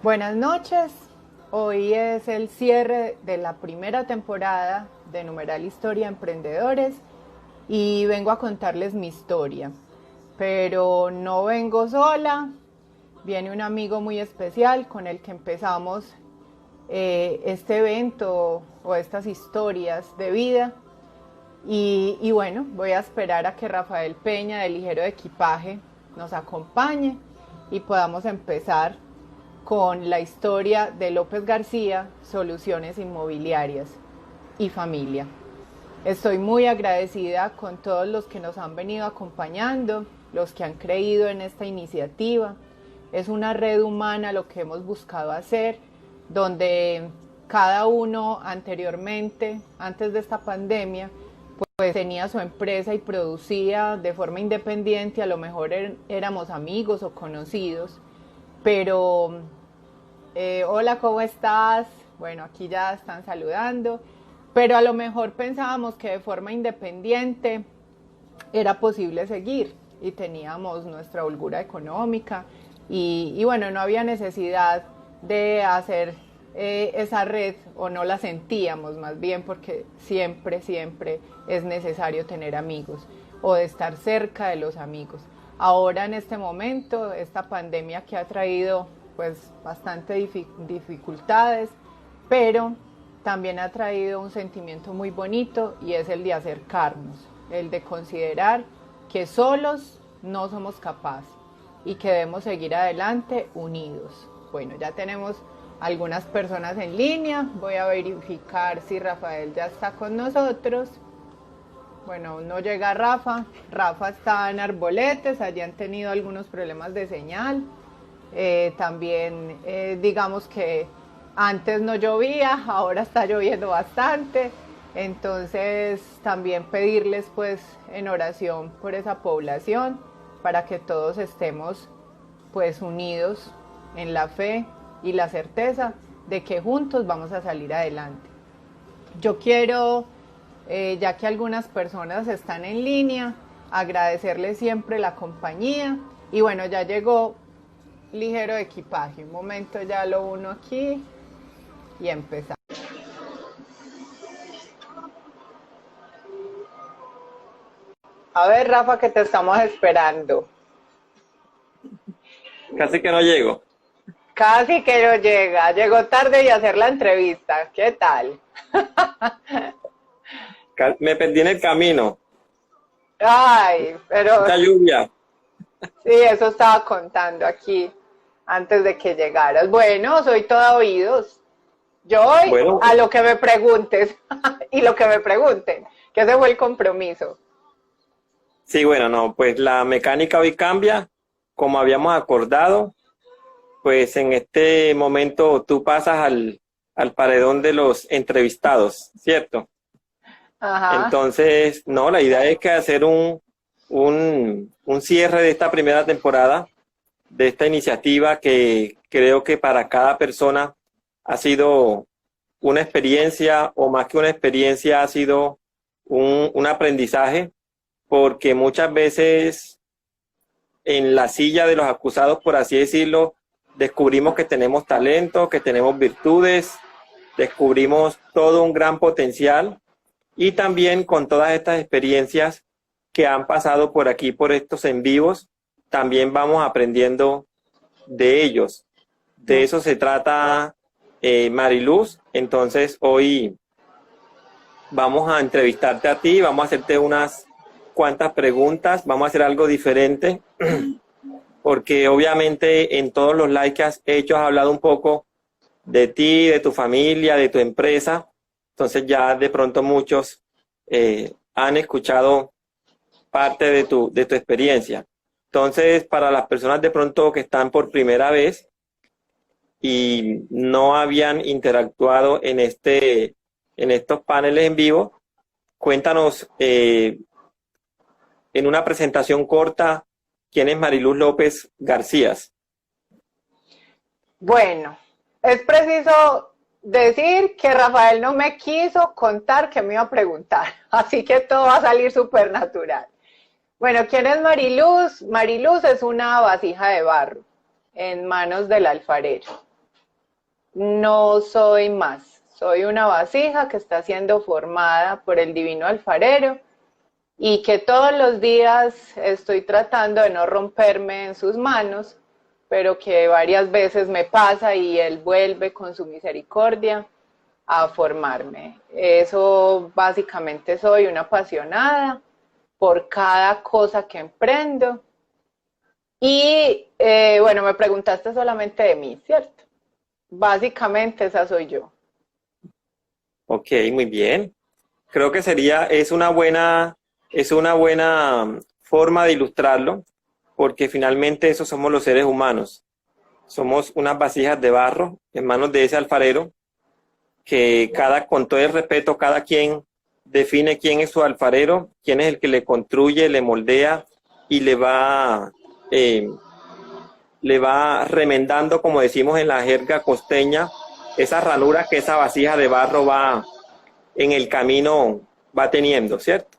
Buenas noches, hoy es el cierre de la primera temporada de Numeral Historia Emprendedores y vengo a contarles mi historia, pero no vengo sola, viene un amigo muy especial con el que empezamos este evento o estas historias de vida y bueno, voy a esperar a que Rafael Peña de Ligero Equipaje nos acompañe y podamos empezar con la historia de López García, Soluciones Inmobiliarias y Familia. Estoy muy agradecida con todos los que nos han venido acompañando, los que han creído en esta iniciativa. Es una red humana lo que hemos buscado hacer, donde cada uno anteriormente, antes de esta pandemia, pues tenía su empresa y producía de forma independiente, a lo mejor éramos amigos o conocidos, pero hola, ¿cómo estás? Bueno, aquí ya están saludando, pero a lo mejor pensábamos que de forma independiente era posible seguir y teníamos nuestra holgura económica y bueno, no había necesidad de hacer esa red, o no la sentíamos más bien, porque siempre es necesario tener amigos o de estar cerca de los amigos. Ahora en este momento, esta pandemia que ha traído pues bastante dificultades, pero también ha traído un sentimiento muy bonito y es el de acercarnos, el de considerar que solos no somos capaces y que debemos seguir adelante unidos. Bueno, ya tenemos algunas personas en línea, voy a verificar si Rafael ya está con nosotros. Bueno, no llega Rafa está en Arboletes, allí han tenido algunos problemas de señal. También digamos que antes no llovía, ahora está lloviendo bastante, entonces también pedirles pues en oración por esa población, para que todos estemos pues unidos en la fe y la certeza de que juntos vamos a salir adelante. Yo quiero, ya que algunas personas están en línea, agradecerles siempre la compañía y bueno, ya llegó Ligero Equipaje. Un momento, ya lo uno aquí y empezamos. A ver, Rafa, que te estamos esperando. Casi que no llego. Casi que no llega. Llegó tarde y a hacer la entrevista. ¿Qué tal? Me perdí en el camino. Ay, pero... Mucha lluvia. Sí, eso estaba contando aquí antes de que llegaras. Bueno, soy toda oídos. Yo voy a lo que me preguntes y lo que me pregunten, que ese fue el compromiso. Sí, bueno, no, pues la mecánica hoy cambia, como habíamos acordado, pues en este momento tú pasas al paredón de los entrevistados, ¿cierto? Ajá. Entonces, no, la idea es que hacer un cierre de esta primera temporada, de esta iniciativa que creo que para cada persona ha sido una experiencia, o más que una experiencia, ha sido un aprendizaje, porque muchas veces en la silla de los acusados, por así decirlo, descubrimos que tenemos talento, que tenemos virtudes, descubrimos todo un gran potencial, y también con todas estas experiencias que han pasado por aquí, por estos en vivos, también vamos aprendiendo de ellos. De eso se trata Mariluz. Entonces hoy vamos a entrevistarte a ti, vamos a hacerte unas cuantas preguntas, vamos a hacer algo diferente, porque obviamente en todos los likes que has hecho has hablado un poco de ti, de tu familia, de tu empresa. Entonces ya de pronto muchos han escuchado parte de tu experiencia. Entonces, para las personas de pronto que están por primera vez y no habían interactuado en estos paneles en vivo, cuéntanos en una presentación corta, ¿quién es Mariluz López García? Bueno, es preciso decir que Rafael no me quiso contar que me iba a preguntar, así que todo va a salir súper natural. Bueno, ¿quién es Mariluz? Mariluz es una vasija de barro en manos del alfarero. No soy más, soy una vasija que está siendo formada por el divino alfarero y que todos los días estoy tratando de no romperme en sus manos, pero que varias veces me pasa y él vuelve con su misericordia a formarme. Eso básicamente soy una apasionada por cada cosa que emprendo. Y bueno, me preguntaste solamente de mí, ¿cierto? Básicamente esa soy yo. Ok, muy bien. Creo que es una buena forma de ilustrarlo, porque finalmente esos somos los seres humanos. Somos unas vasijas de barro en manos de ese alfarero, que con todo el respeto, cada quien define quién es su alfarero, quién es el que le construye, le moldea y eh, le va remendando, como decimos en la jerga costeña, esas ranuras que esa vasija de barro va en el camino, va teniendo, ¿cierto?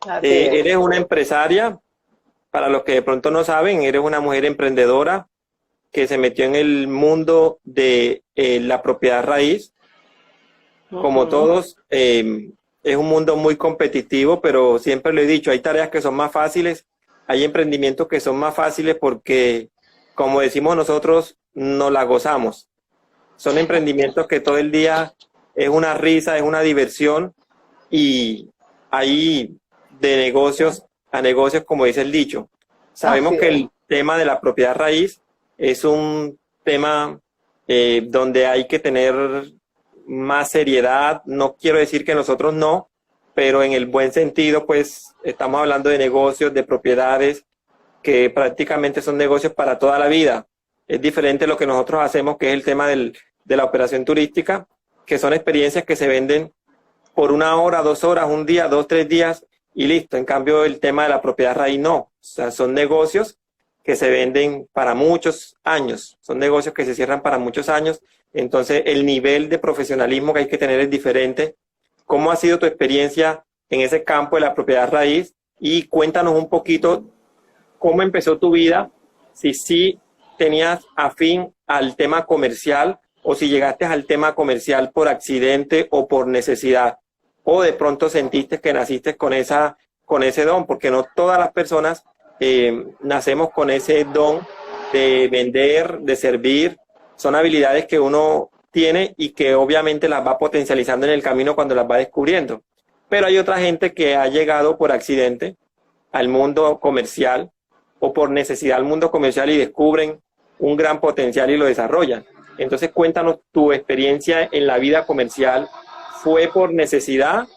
Así es. Eres una empresaria, para los que de pronto no saben, eres una mujer emprendedora que se metió en el mundo de la propiedad raíz. Como todos, es un mundo muy competitivo, pero siempre lo he dicho, hay tareas que son más fáciles, hay emprendimientos que son más fáciles porque, como decimos nosotros, nos la gozamos. Son emprendimientos que todo el día es una risa, es una diversión y hay de negocios a negocios, como dice el dicho. Sabemos Así que es. el tema de la propiedad raíz es un tema donde hay que tener más seriedad. No quiero decir que nosotros no, pero en el buen sentido, pues estamos hablando de negocios, de propiedades que prácticamente son negocios para toda la vida. Es diferente lo que nosotros hacemos, que es el tema de la operación turística, que son experiencias que se venden por 1 hora, 2 horas, un día, 2, 3 días y listo. En cambio, el tema de la propiedad raíz no. O sea, son negocios que se venden para muchos años. Son negocios que se cierran para muchos años. Entonces, el nivel de profesionalismo que hay que tener es diferente. ¿Cómo ha sido tu experiencia en ese campo de la propiedad raíz? Y cuéntanos un poquito cómo empezó tu vida, si sí tenías afín al tema comercial o si llegaste al tema comercial por accidente o por necesidad, o de pronto sentiste que naciste con ese don, porque no todas las personas nacemos con ese don de vender, de servir. Son habilidades que uno tiene y que obviamente las va potencializando en el camino cuando las va descubriendo. Pero hay otra gente que ha llegado por accidente al mundo comercial o por necesidad al mundo comercial y descubren un gran potencial y lo desarrollan. Entonces cuéntanos tu experiencia en la vida comercial. ¿Fue por necesidad?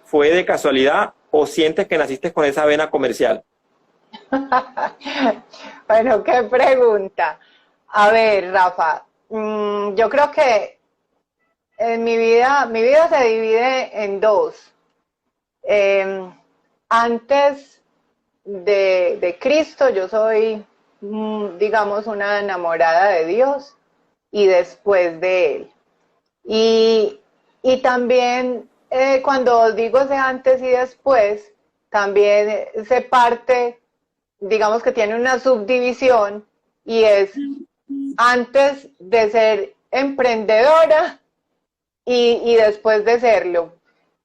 ¿Fue de casualidad? ¿O sientes que naciste con esa vena comercial? Bueno, qué pregunta. A ver, Rafa, yo creo que en mi vida se divide en dos. Eh, Antes de Cristo, yo soy, digamos, una enamorada de Dios y después de Él. Y, y también cuando digo ese antes y después, también se parte, digamos que tiene una subdivisión y es antes de ser emprendedora y después de serlo.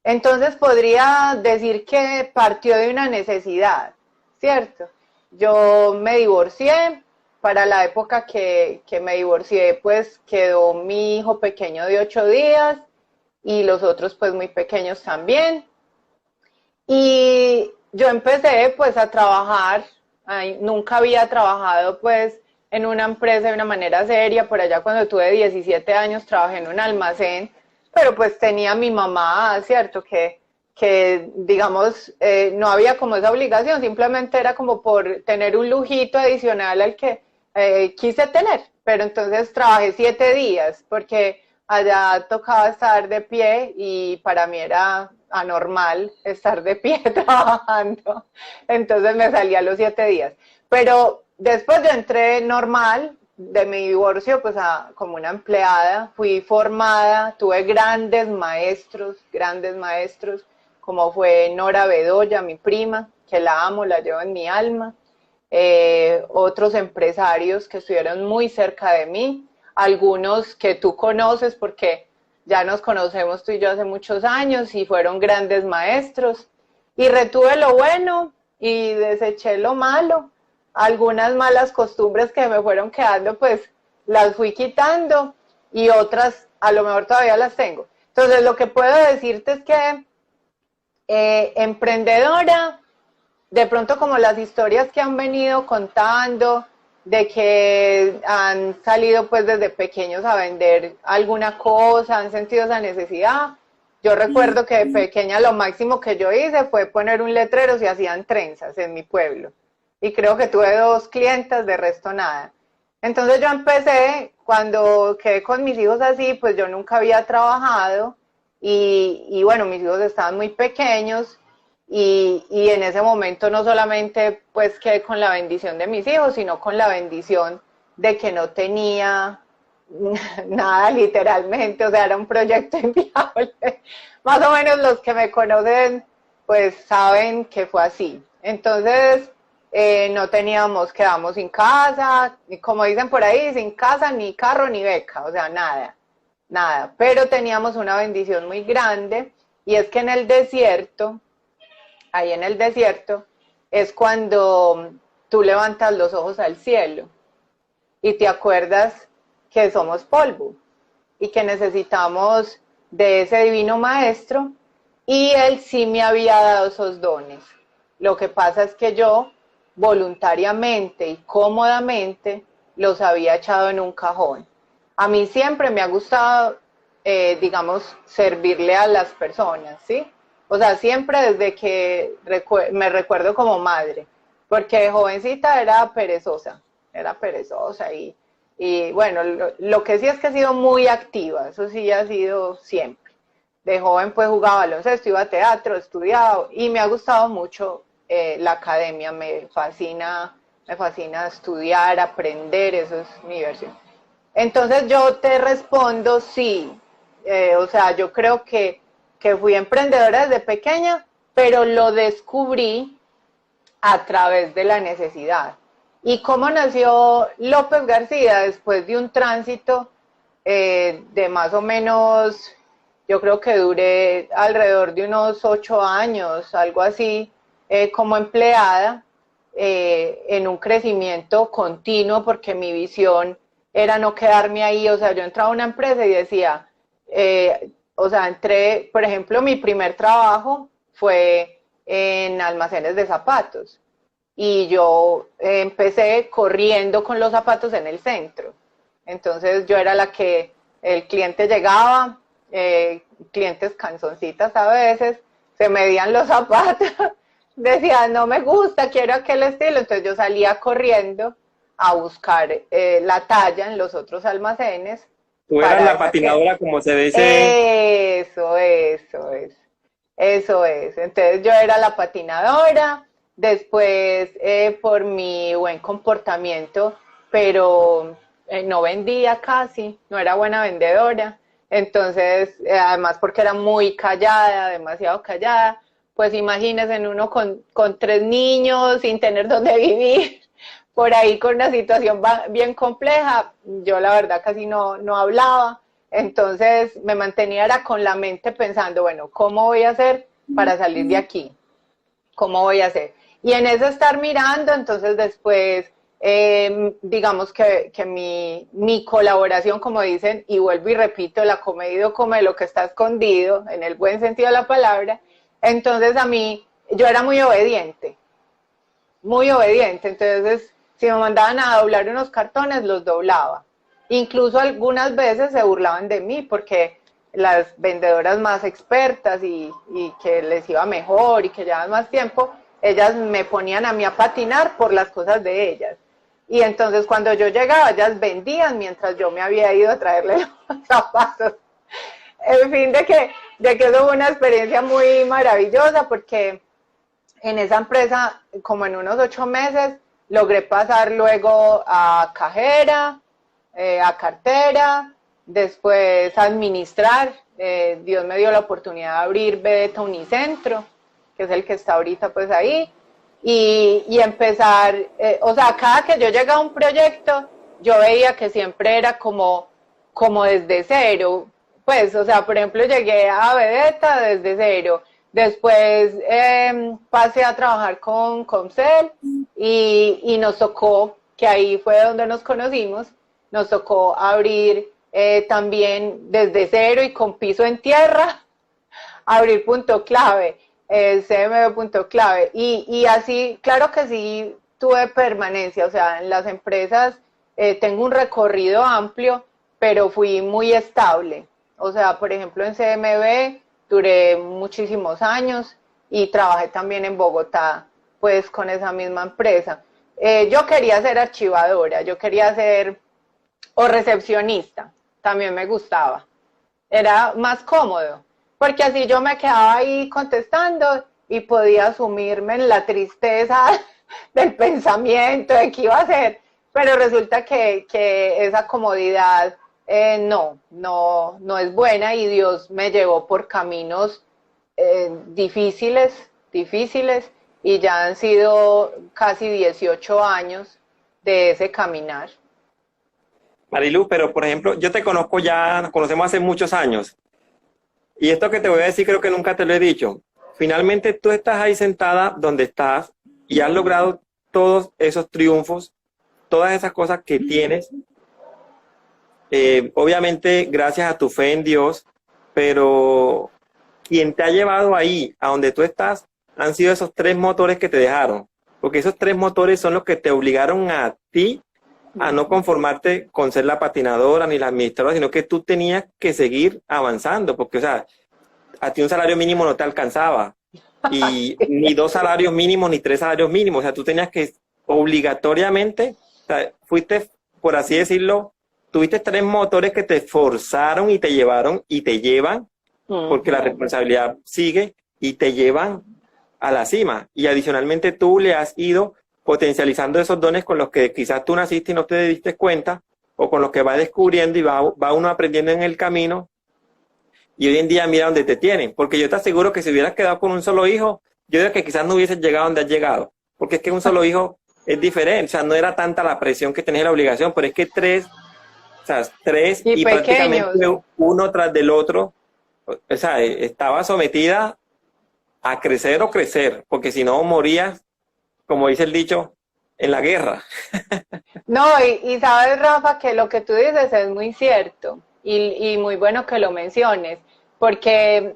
Entonces podría decir que partió de una necesidad, ¿cierto? Yo me divorcié, para la época que me divorcié, pues quedó mi hijo pequeño de 8 días y los otros pues muy pequeños también. Y yo empecé pues a trabajar, ay, nunca había trabajado pues en una empresa de una manera seria, por allá cuando tuve 17 años trabajé en un almacén, pero pues tenía a mi mamá, ¿cierto? Que digamos, no había como esa obligación, simplemente era como por tener un lujito adicional al que quise tener, pero entonces trabajé 7 días porque allá tocaba estar de pie y para mí era anormal estar de pie trabajando, entonces me salí a los 7 días. Pero después yo entré normal de mi divorcio, pues como una empleada, fui formada, tuve grandes maestros, como fue Nora Bedoya, mi prima, que la amo, la llevo en mi alma. Otros empresarios que estuvieron muy cerca de mí, algunos que tú conoces porque ya nos conocemos tú y yo hace muchos años y fueron grandes maestros. Y retuve lo bueno y deseché lo malo. Algunas malas costumbres que me fueron quedando, pues las fui quitando y otras a lo mejor todavía las tengo. Entonces lo que puedo decirte es que emprendedora, de pronto como las historias que han venido contando, de que han salido pues desde pequeños a vender alguna cosa, han sentido esa necesidad. Yo recuerdo que de pequeña lo máximo que yo hice fue poner un letrero si hacían trenzas en mi pueblo. Y creo que tuve 2 clientas, de resto nada. Entonces yo empecé, cuando quedé con mis hijos así, pues yo nunca había trabajado y bueno, mis hijos estaban muy pequeños y en ese momento no solamente pues quedé con la bendición de mis hijos, sino con la bendición de que no tenía nada literalmente, o sea, era un proyecto inviable. Más o menos los que me conocen pues saben que fue así. Entonces no teníamos, quedamos sin casa, como dicen por ahí, sin casa, ni carro, ni beca, o sea, nada, nada. Pero teníamos una bendición muy grande y es que en el desierto, ahí en el desierto, es cuando tú levantas los ojos al cielo y te acuerdas que somos polvo y que necesitamos de ese divino maestro, y él sí me había dado esos dones. Lo que pasa es que yo voluntariamente y cómodamente los había echado en un cajón. A mí siempre me ha gustado, digamos, servirle a las personas, ¿sí? O sea, siempre desde que me recuerdo como madre, porque de jovencita era perezosa y bueno, lo que sí es que he sido muy activa, eso sí ha sido siempre. De joven pues jugaba baloncesto, iba a teatro, estudiaba y me ha gustado mucho la academia, me fascina estudiar, aprender, eso es mi versión. Entonces yo te respondo sí, o sea, yo creo que fui emprendedora desde pequeña, pero lo descubrí a través de la necesidad. ¿Y cómo nació López García? Después de un tránsito de más o menos, yo creo que duré alrededor de unos 8 años, algo así, como empleada, en un crecimiento continuo, porque mi visión era no quedarme ahí. O sea, yo entraba a una empresa y decía, o sea, entré, por ejemplo, mi primer trabajo fue en almacenes de zapatos y yo empecé corriendo con los zapatos en el centro. Entonces yo era la que el cliente llegaba, clientes canzoncitas a veces, se medían los zapatos, decían no me gusta, quiero aquel estilo, entonces yo salía corriendo a buscar la talla en los otros almacenes. Tú eras la patinadora, como se dice. Eso es. Entonces yo era la patinadora, después por mi buen comportamiento, pero no vendía casi, no era buena vendedora. Entonces, además porque era muy callada, demasiado callada, pues imagínense en uno con 3 niños, sin tener dónde vivir, por ahí con una situación bien compleja, yo la verdad casi no hablaba. Entonces me mantenía era con la mente pensando, bueno, ¿cómo voy a hacer para salir de aquí? ¿Cómo voy a hacer? Y en eso estar mirando, entonces después, digamos que mi colaboración, como dicen, y vuelvo y repito, la comedia come lo que está escondido, en el buen sentido de la palabra. Entonces a mí, yo era muy obediente, entonces si me mandaban a doblar unos cartones, los doblaba. Incluso algunas veces se burlaban de mí porque las vendedoras más expertas y que les iba mejor y que llevaban más tiempo, ellas me ponían a mí a patinar por las cosas de ellas. Y entonces cuando yo llegaba, ellas vendían mientras yo me había ido a traerle los zapatos. En fin, de que eso fue una experiencia muy maravillosa porque en esa empresa, como en unos 8 meses, logré pasar luego a cajera, a cartera, después a administrar. Dios me dio la oportunidad de abrir Beta Unicentro, que es el que está ahorita pues ahí, y empezar, o sea, cada que yo llegaba a un proyecto, yo veía que siempre era como desde cero, pues, o sea, por ejemplo, llegué a Vedetta desde cero, después pasé a trabajar con Comcel y nos tocó, que ahí fue donde nos conocimos, nos tocó abrir también desde cero y con piso en tierra, abrir punto clave, CMB punto clave. Y así, claro que sí, tuve permanencia, o sea, en las empresas tengo un recorrido amplio, pero fui muy estable. O sea, por ejemplo, en CMB duré muchísimos años y trabajé también en Bogotá, pues con esa misma empresa. Yo quería ser archivadora, yo quería ser o recepcionista, también me gustaba. Era más cómodo, porque así yo me quedaba ahí contestando y podía sumirme en la tristeza del pensamiento de qué iba a hacer, pero resulta que esa comodidad no es buena y Dios me llevó por caminos difíciles y ya han sido casi 18 años de ese caminar. Marilu, pero por ejemplo, yo te conozco ya, nos conocemos hace muchos años. Y esto que te voy a decir creo que nunca te lo he dicho. Finalmente tú estás ahí sentada donde estás y has logrado todos esos triunfos, todas esas cosas que tienes. Obviamente gracias a tu fe en Dios, pero quien te ha llevado ahí, a donde tú estás, han sido esos tres motores que te dejaron. Porque esos tres motores son los que te obligaron a ti a no conformarte con ser la patinadora ni la administradora, sino que tú tenías que seguir avanzando, porque, o sea, a ti un salario mínimo no te alcanzaba, y ni dos salarios mínimos, ni tres salarios mínimos, o sea, tú tenías que obligatoriamente, o sea, fuiste, por así decirlo, tuviste tres motores que te forzaron y te llevaron y te llevan, porque la responsabilidad sigue y te llevan a la cima, y adicionalmente tú le has ido potencializando esos dones con los que quizás tú naciste y no te diste cuenta, o con los que vas descubriendo y va uno aprendiendo en el camino, y hoy en día mira dónde te tienen, porque yo te aseguro que si hubieras quedado con un solo hijo, yo creo que quizás no hubieses llegado donde has llegado, porque es que un solo hijo es diferente, o sea, no era tanta la presión que tenés la obligación, pero es que tres, o sea, tres Y y pequeños. prácticamente uno tras del otro, o sea, estaba sometida a crecer o crecer, porque si no morías, como dice el dicho, en la guerra. No, y sabes, Rafa, que lo que tú dices es muy cierto y muy bueno que lo menciones, porque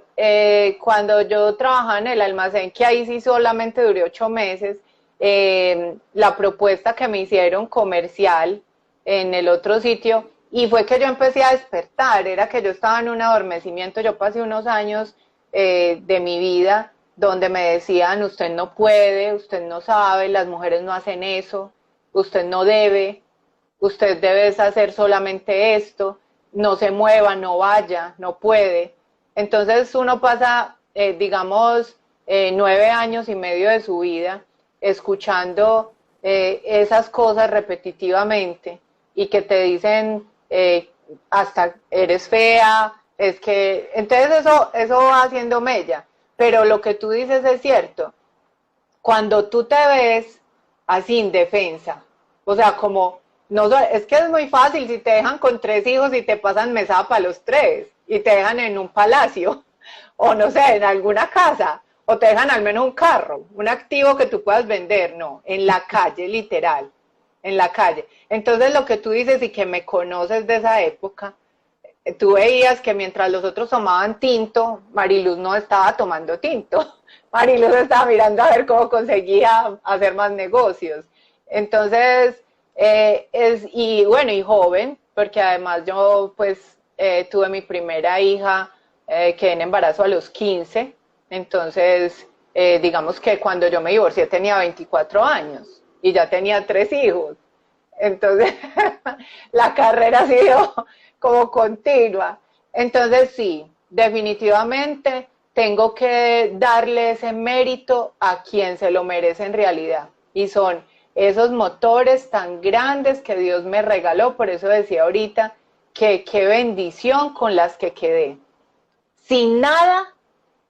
cuando yo trabajaba en el almacén, que ahí sí solamente duré 8 meses, la propuesta que me hicieron comercial en el otro sitio, y fue que yo empecé a despertar, era que yo estaba en un adormecimiento, yo pasé unos años de mi vida donde me decían, usted no puede, usted no sabe, las mujeres no hacen eso, usted no debe, usted debe hacer solamente esto, no se mueva, no vaya, no puede. Entonces uno pasa, digamos, 9 años y medio de su vida escuchando esas cosas repetitivamente y que te dicen hasta eres fea, es que, entonces eso va haciendo mella. Pero lo que tú dices es cierto. Cuando tú te ves así indefensa, o sea, como, no, es que es muy fácil si te dejan con 3 hijos y te pasan mesada para los tres y te dejan en un palacio o no sé, en alguna casa o te dejan al menos un carro, un activo que tú puedas vender, no, en la calle, literal, en la calle. Entonces lo que tú dices y que me conoces de esa época, tú veías que mientras los otros tomaban tinto, Mariluz no estaba tomando tinto. Mariluz estaba mirando a ver cómo conseguía hacer más negocios. Entonces, y bueno, y joven, porque además yo pues tuve mi primera hija, quedé en embarazo a los 15, entonces digamos que cuando yo me divorcié tenía 24 años y ya tenía 3 hijos. Entonces, la carrera ha sido como continua. Entonces, sí, definitivamente tengo que darle ese mérito a quien se lo merece en realidad. Y son esos motores tan grandes que Dios me regaló. Por eso decía ahorita que qué bendición con las que quedé. Sin nada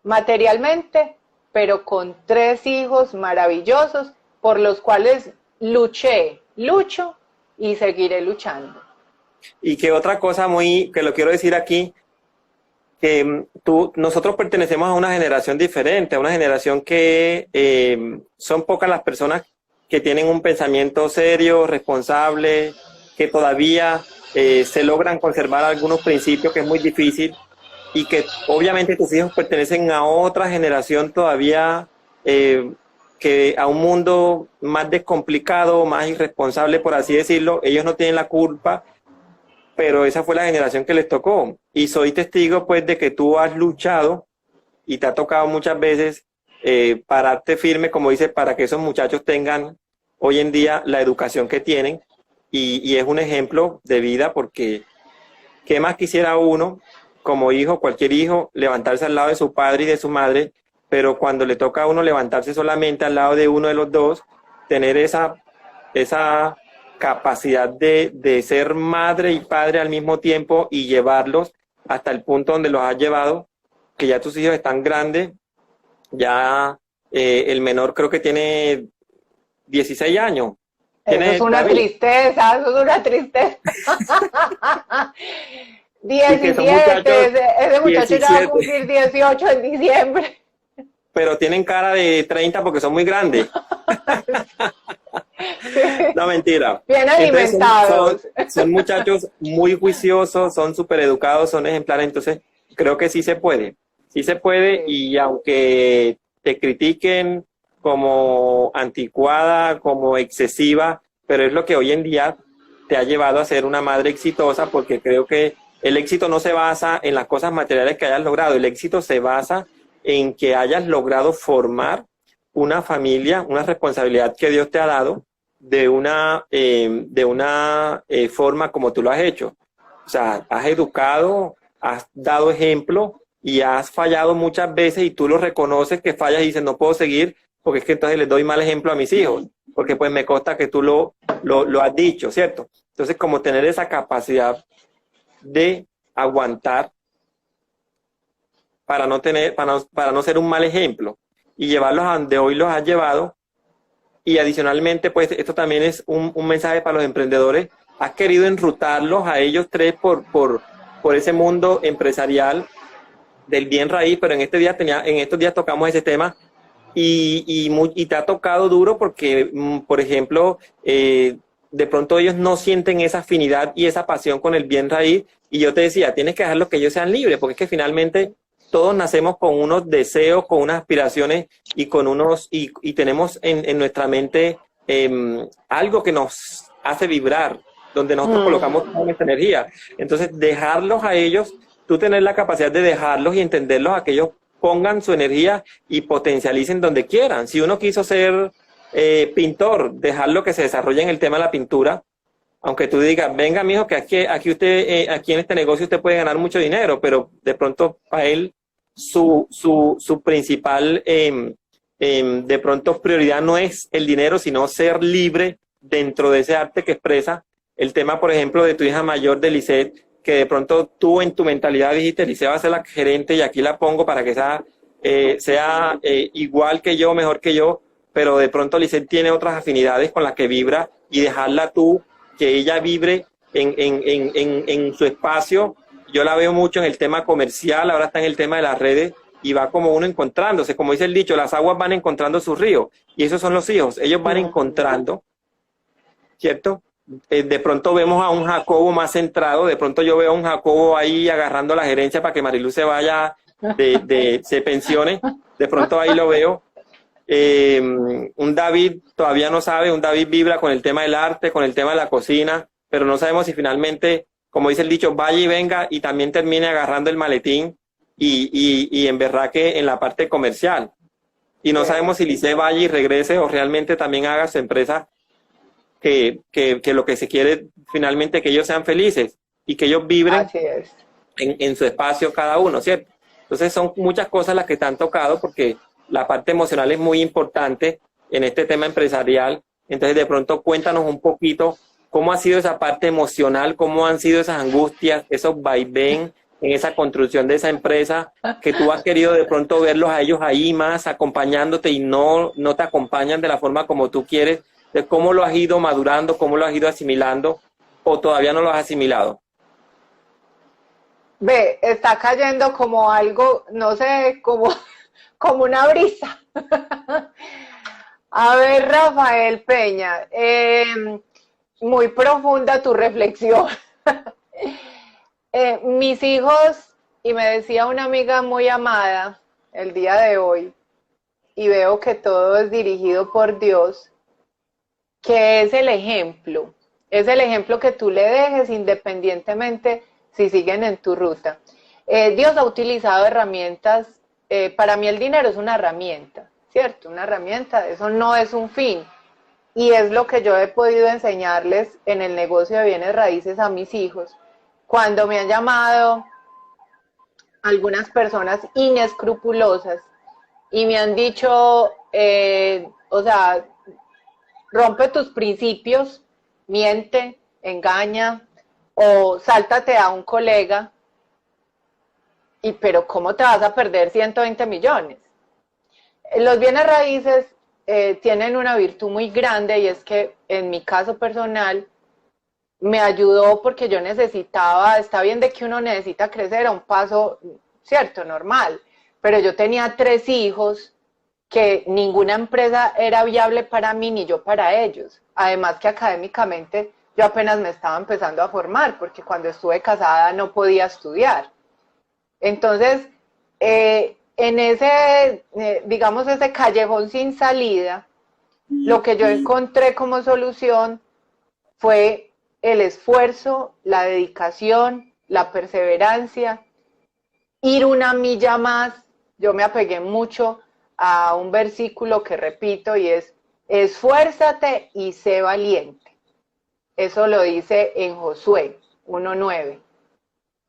materialmente, pero con 3 hijos maravillosos por los cuales luché, lucho y seguiré luchando. Y que otra cosa que lo quiero decir aquí, que nosotros pertenecemos a una generación diferente, a una generación que son pocas las personas que tienen un pensamiento serio, responsable, que todavía se logran conservar algunos principios, que es muy difícil, y que obviamente tus hijos pertenecen a otra generación todavía, que a un mundo más descomplicado, más irresponsable, por así decirlo. Ellos no tienen la culpa, pero esa fue la generación que les tocó. Y soy testigo, pues, de que tú has luchado y te ha tocado muchas veces pararte firme, como dices, para que esos muchachos tengan hoy en día la educación que tienen. Y es un ejemplo de vida, porque ¿qué más quisiera uno, como hijo, cualquier hijo, levantarse al lado de su padre y de su madre? Pero cuando le toca a uno levantarse solamente al lado de uno de los dos, tener esa capacidad de ser madre y padre al mismo tiempo y llevarlos hasta el punto donde los has llevado, que ya tus hijos están grandes, ya el menor creo que tiene 16 años. Eso es una tristeza, eso es una tristeza. 17, ese muchacho ya va a cumplir 18 en diciembre. Pero tienen cara de 30 porque son muy grandes. No, mentira. Bien alimentados. Son muchachos muy juiciosos, son súper educados, son ejemplares. Entonces, creo que sí se puede. Sí se puede, y aunque te critiquen como anticuada, como excesiva, pero es lo que hoy en día te ha llevado a ser una madre exitosa, porque creo que el éxito no se basa en las cosas materiales que hayas logrado. El éxito se basa en que hayas logrado formar una familia, una responsabilidad que Dios te ha dado de una forma como tú lo has hecho. O sea, has educado, has dado ejemplo y has fallado muchas veces, y tú lo reconoces que fallas y dices, no puedo seguir porque es que entonces les doy mal ejemplo a mis hijos, porque pues me consta que tú lo has dicho, ¿cierto? Entonces, como tener esa capacidad de aguantar para no ser un mal ejemplo y llevarlos a donde hoy los has llevado. Y adicionalmente, pues esto también es un mensaje para los emprendedores. Has querido enrutarlos a ellos tres por ese mundo empresarial del bien raíz, pero en estos días tocamos ese tema y te ha tocado duro porque, por ejemplo, de pronto ellos no sienten esa afinidad y esa pasión con el bien raíz, y yo te decía, tienes que dejarlos que ellos sean libres, porque es que finalmente todos nacemos con unos deseos, con unas aspiraciones y y tenemos en nuestra mente algo que nos hace vibrar, donde nosotros colocamos toda nuestra energía. Entonces, dejarlos a ellos, tú tener la capacidad de dejarlos y entenderlos, a que ellos pongan su energía y potencialicen donde quieran. Si uno quiso ser pintor, dejarlo que se desarrolle en el tema de la pintura, aunque tú digas, venga mijo, que aquí usted, aquí en este negocio usted puede ganar mucho dinero, pero de pronto para él su principal de pronto prioridad no es el dinero, sino ser libre dentro de ese arte que expresa. El tema, por ejemplo, de tu hija mayor, de Lisette, que de pronto tú en tu mentalidad dijiste, Lisette va a ser la gerente y aquí la pongo para que sea igual que yo, mejor que yo, pero de pronto Lisette tiene otras afinidades con las que vibra, y dejarla tú, que ella vibre en su espacio. Yo la veo mucho en el tema comercial, ahora está en el tema de las redes, y va como uno encontrándose, como dice el dicho, las aguas van encontrando sus ríos, y esos son los hijos, ellos van encontrando, ¿cierto? De pronto vemos a un Jacobo más centrado, de pronto yo veo a un Jacobo ahí agarrando la gerencia para que Mariluz se vaya, se pensione, de pronto ahí lo veo. Un David todavía no sabe, un David vibra con el tema del arte, con el tema de la cocina, pero no sabemos si finalmente, como dice el dicho, vaya y venga y también termine agarrando el maletín y en verdad que en la parte comercial. Y no sabemos si Lisette vaya y regrese o realmente también haga su empresa, que lo que se quiere finalmente, que ellos sean felices y que ellos vibren en su espacio cada uno, ¿cierto? Entonces son muchas cosas las que te han tocado, porque la parte emocional es muy importante en este tema empresarial. Entonces, de pronto, cuéntanos un poquito cómo ha sido esa parte emocional, cómo han sido esas angustias, esos vaivén en esa construcción de esa empresa, que tú has querido de pronto verlos a ellos ahí más acompañándote y no te acompañan de la forma como tú quieres? De cómo lo has ido madurando, cómo lo has ido asimilando, o todavía no lo has asimilado. Ve, está cayendo como algo, no sé, como una brisa. A ver, Rafael Peña, muy profunda tu reflexión. Mis hijos, y me decía una amiga muy amada el día de hoy, y veo que todo es dirigido por Dios, que es el ejemplo que tú le dejes independientemente si siguen en tu ruta. Dios ha utilizado herramientas, para mí el dinero es una herramienta, ¿cierto? Una herramienta, eso no es un fin. Y es lo que yo he podido enseñarles en el negocio de bienes raíces a mis hijos. Cuando me han llamado algunas personas inescrupulosas y me han dicho, o sea, rompe tus principios, miente, engaña o sáltate a un colega, pero ¿cómo te vas a perder 120 millones? Los bienes raíces tienen una virtud muy grande y es que en mi caso personal me ayudó porque yo necesitaba, está bien de que uno necesita crecer a un paso, cierto, normal, pero yo tenía 3 hijos que ninguna empresa era viable para mí ni yo para ellos. Además que académicamente yo apenas me estaba empezando a formar porque cuando estuve casada no podía estudiar. Entonces, en ese, digamos, ese callejón sin salida, lo que yo encontré como solución fue el esfuerzo, la dedicación, la perseverancia, ir una milla más. Yo me apegué mucho a un versículo que repito y es, esfuérzate y sé valiente. Eso lo dice en Josué 1:9.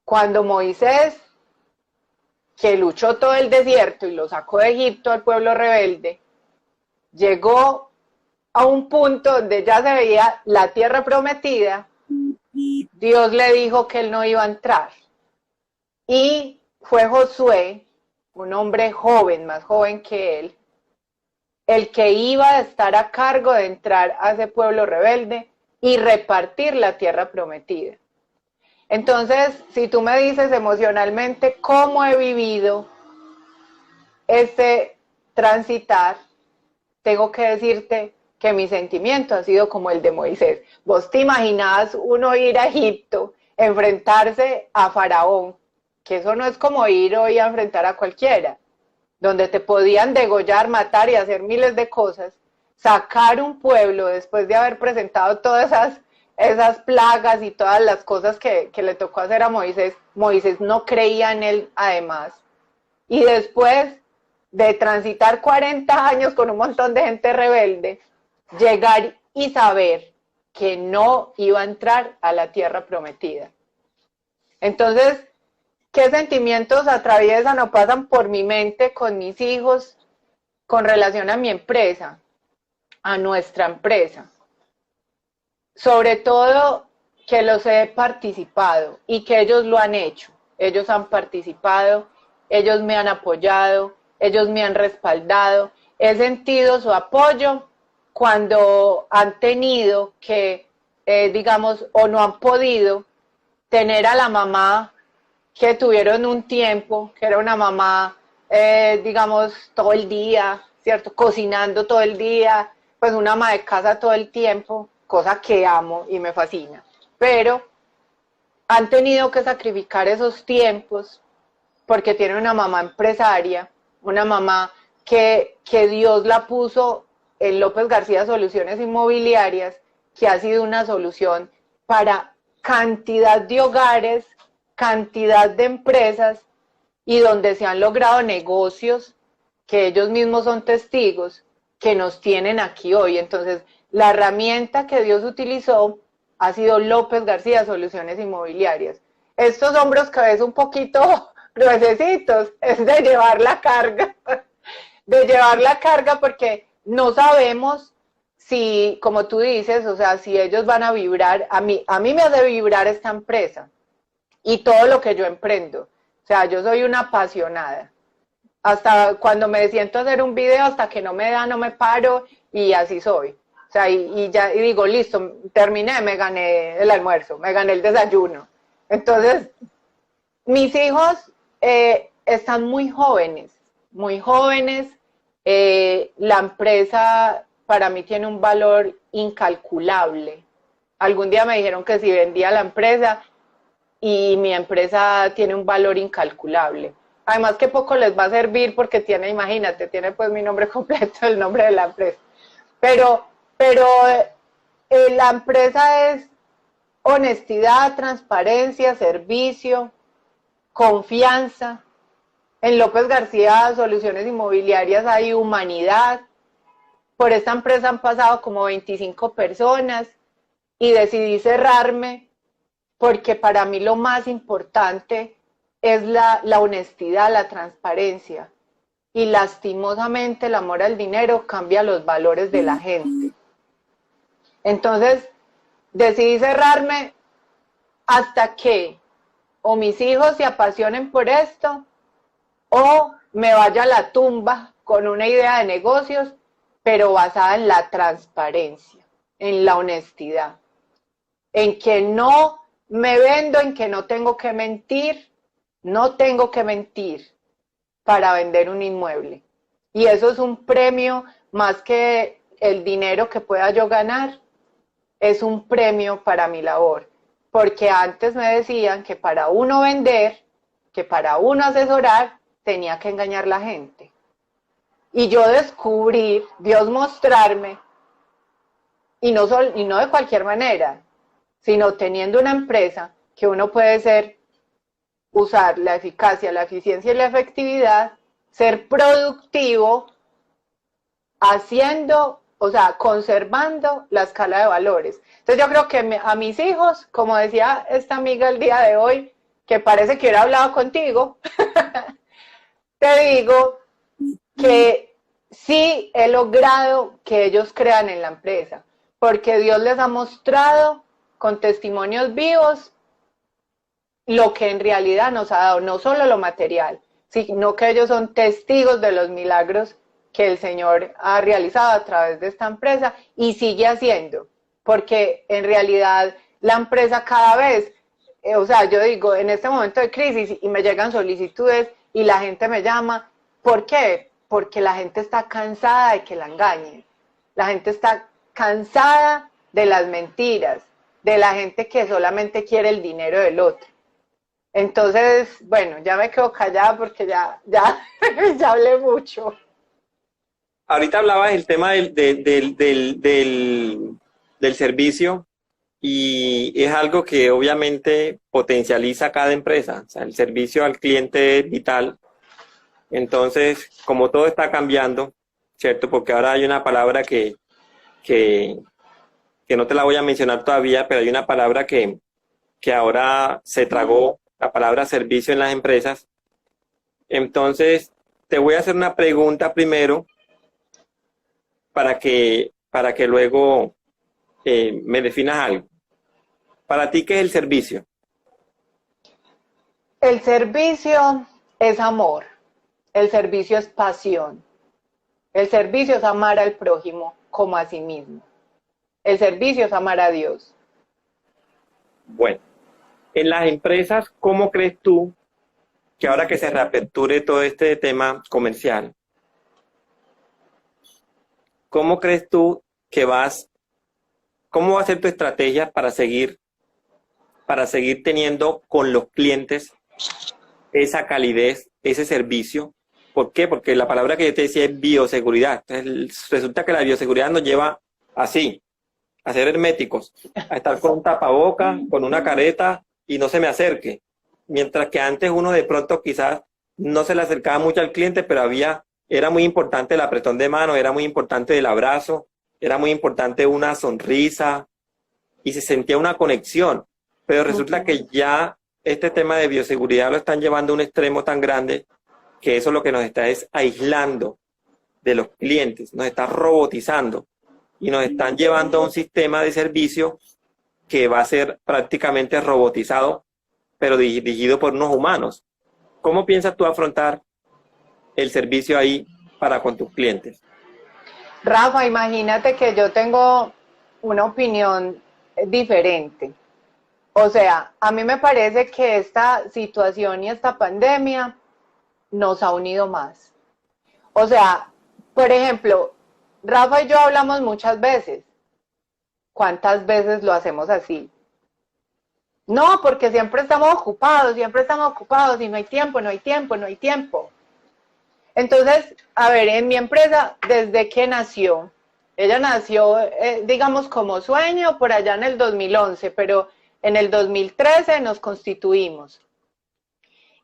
Cuando Moisés, que luchó todo el desierto y lo sacó de Egipto al pueblo rebelde, llegó a un punto donde ya se veía la tierra prometida, Dios le dijo que él no iba a entrar. Y fue Josué, un hombre joven, más joven que él, el que iba a estar a cargo de entrar a ese pueblo rebelde y repartir la tierra prometida. Entonces, si tú me dices emocionalmente cómo he vivido este transitar, tengo que decirte que mi sentimiento ha sido como el de Moisés. Vos te imaginás uno ir a Egipto, enfrentarse a Faraón, que eso no es como ir hoy a enfrentar a cualquiera, donde te podían degollar, matar y hacer miles de cosas, sacar un pueblo después de haber presentado todas esas plagas y todas las cosas que le tocó hacer a Moisés. Moisés no creía en él además. Y después de transitar 40 años con un montón de gente rebelde, llegar y saber que no iba a entrar a la tierra prometida. Entonces, ¿qué sentimientos atraviesan o pasan por mi mente con mis hijos con relación a mi empresa, a nuestra empresa? Sobre todo que los he participado y que ellos lo han hecho. Ellos han participado, ellos me han apoyado, ellos me han respaldado. He sentido su apoyo cuando han tenido que, digamos, o no han podido tener a la mamá que tuvieron un tiempo, que era una mamá, digamos, todo el día, ¿cierto? Cocinando todo el día, pues una ama de casa todo el tiempo, cosa que amo y me fascina. Pero han tenido que sacrificar esos tiempos porque tienen una mamá empresaria, una mamá que Dios la puso en López García Soluciones Inmobiliarias, que ha sido una solución para cantidad de hogares, cantidad de empresas y donde se han logrado negocios que ellos mismos son testigos que nos tienen aquí hoy. Entonces, la herramienta que Dios utilizó ha sido López García Soluciones Inmobiliarias. Estos hombros que ves un poquito gruesecitos es de llevar la carga, porque no sabemos si, como tú dices, o sea, si ellos van a vibrar. A mí me hace vibrar esta empresa. y todo lo que yo emprendo. O sea, yo soy una apasionada. Hasta cuando me siento a hacer un video, hasta que no me da, no me paro, y así soy. O sea, y digo, listo, terminé, me gané el almuerzo, me gané el desayuno. Entonces, mis hijos están muy jóvenes, muy jóvenes. La empresa para mí tiene un valor incalculable. Algún día me dijeron que si vendía la empresa, y mi empresa tiene un valor incalculable. Además que poco les va a servir porque tiene, imagínate, tiene pues mi nombre completo, el nombre de la empresa. Pero la empresa es honestidad, transparencia, servicio, confianza. En López García Soluciones Inmobiliarias hay humanidad. Por esta empresa han pasado como 25 personas y decidí cerrarme porque para mí lo más importante es la honestidad, la transparencia. Y lastimosamente el amor al dinero cambia los valores de la gente. Entonces decidí cerrarme hasta que o mis hijos se apasionen por esto o me vaya a la tumba con una idea de negocios, pero basada en la transparencia, en la honestidad, en que no me vendo, en que no tengo que mentir para vender un inmueble. Y eso es un premio más que el dinero que pueda yo ganar, es un premio para mi labor. Porque antes me decían que para uno vender, que para uno asesorar, tenía que engañar a la gente. Y yo descubrir, Dios mostrarme, y no de cualquier manera, sino teniendo una empresa que uno puede usar la eficacia, la eficiencia y la efectividad, ser productivo, conservando la escala de valores. Entonces yo creo que a mis hijos, como decía esta amiga el día de hoy, que parece que hubiera hablado contigo, te digo que sí he logrado que ellos crean en la empresa, porque Dios les ha mostrado con testimonios vivos lo que en realidad nos ha dado, no solo lo material, sino que ellos son testigos de los milagros que el Señor ha realizado a través de esta empresa y sigue haciendo, porque en realidad la empresa cada vez, yo digo, en este momento de crisis y me llegan solicitudes y la gente me llama, ¿por qué? Porque la gente está cansada de que la engañen, la gente está cansada de las mentiras, de la gente que solamente quiere el dinero del otro. Entonces, bueno, ya me quedo callada porque ya hablé mucho. Ahorita hablabas del tema del servicio y es algo que obviamente potencializa cada empresa. O sea, el servicio al cliente es vital. Entonces, como todo está cambiando, ¿cierto? Porque ahora hay una palabra que no te la voy a mencionar todavía, pero hay una palabra que ahora se tragó, la palabra servicio en las empresas. Entonces, te voy a hacer una pregunta primero para que luego me definas algo. Para ti, ¿qué es el servicio? El servicio es amor, el servicio es pasión, el servicio es amar al prójimo como a sí mismo, el servicio es amar a Dios. Bueno, en las empresas, ¿cómo crees tú que ahora que se reaperture todo este tema comercial, cómo crees tú que cómo va a ser tu estrategia para seguir teniendo con los clientes esa calidez, ese servicio? ¿Por qué? Porque la palabra que yo te decía es bioseguridad. Entonces, resulta que la bioseguridad nos lleva así, a ser herméticos, a estar con un tapaboca, con una careta y no se me acerque. Mientras que antes uno de pronto quizás no se le acercaba mucho al cliente, pero era muy importante el apretón de mano, era muy importante el abrazo, era muy importante una sonrisa y se sentía una conexión. Pero resulta que ya este tema de bioseguridad lo están llevando a un extremo tan grande que eso lo que nos está es aislando de los clientes, nos está robotizando y nos están llevando a un sistema de servicio que va a ser prácticamente robotizado pero dirigido por unos humanos. ¿Cómo piensas tú afrontar el servicio ahí para con tus clientes? Rafa, imagínate que yo tengo una opinión diferente. O sea, a mí me parece que esta situación y esta pandemia nos ha unido más. O sea, por ejemplo, Rafa y yo hablamos muchas veces. ¿Cuántas veces lo hacemos así? No, porque siempre estamos ocupados y no hay tiempo, no hay tiempo, no hay tiempo. Entonces, a ver, en mi empresa, desde que nació, ella nació, digamos, como sueño por allá en el 2011, pero en el 2013 nos constituimos.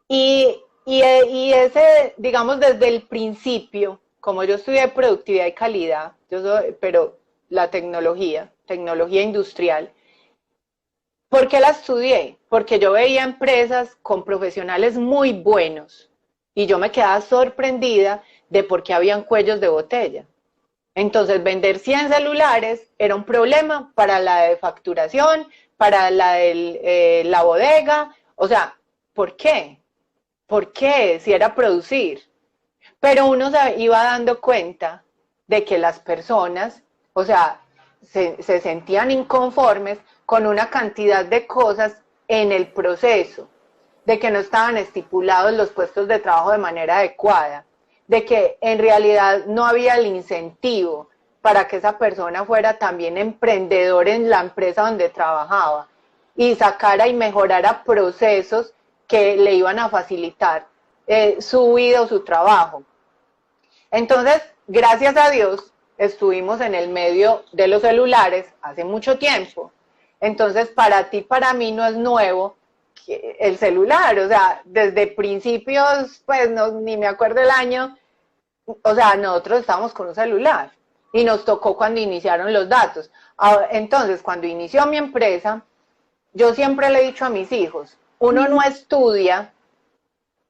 Y ese, digamos, desde el principio, como yo estudié productividad y calidad, pero la tecnología industrial, ¿por qué la estudié? Porque yo veía empresas con profesionales muy buenos y yo me quedaba sorprendida de por qué habían cuellos de botella. Entonces, vender 100 celulares era un problema para la de facturación, para la de la bodega. O sea, ¿por qué? ¿Por qué? Si era producir. Pero uno se iba dando cuenta de que las personas, o sea, se sentían inconformes con una cantidad de cosas en el proceso, de que no estaban estipulados los puestos de trabajo de manera adecuada, de que en realidad no había el incentivo para que esa persona fuera también emprendedor en la empresa donde trabajaba y sacara y mejorara procesos que le iban a facilitar su vida o su trabajo. Entonces, gracias a Dios, estuvimos en el medio de los celulares hace mucho tiempo. Entonces, para ti, para mí no es nuevo el celular, o sea, desde principios, pues no, ni me acuerdo el año, o sea, nosotros estábamos con un celular y nos tocó cuando iniciaron los datos. Entonces, cuando inició mi empresa, yo siempre le he dicho a mis hijos, uno no estudia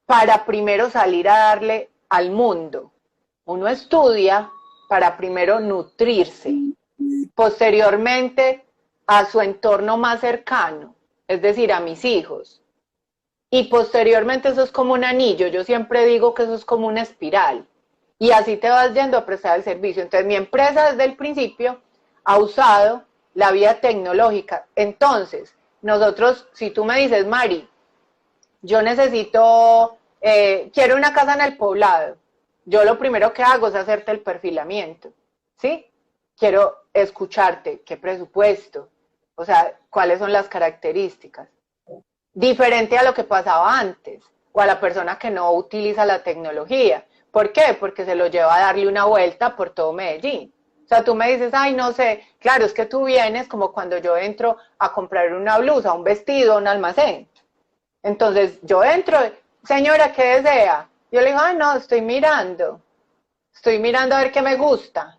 para primero salir a darle al mundo, uno estudia para primero nutrirse, posteriormente a su entorno más cercano, es decir, a mis hijos. Y posteriormente eso es como un anillo, yo siempre digo que eso es como una espiral. Y así te vas yendo a prestar el servicio. Entonces mi empresa desde el principio ha usado la vía tecnológica. Entonces, nosotros, si tú me dices, Mari, yo necesito, quiero una casa en el poblado, yo lo primero que hago es hacerte el perfilamiento, ¿sí? Quiero escucharte, qué presupuesto, o sea, cuáles son las características. Diferente a lo que pasaba antes, o a la persona que no utiliza la tecnología. ¿Por qué? Porque se lo lleva a darle una vuelta por todo Medellín. O sea, tú me dices, ay, no sé, claro, es que tú vienes como cuando yo entro a comprar una blusa, un vestido, un almacén. Entonces, yo entro, señora, ¿qué desea? Yo le digo, ay, no, estoy mirando a ver qué me gusta.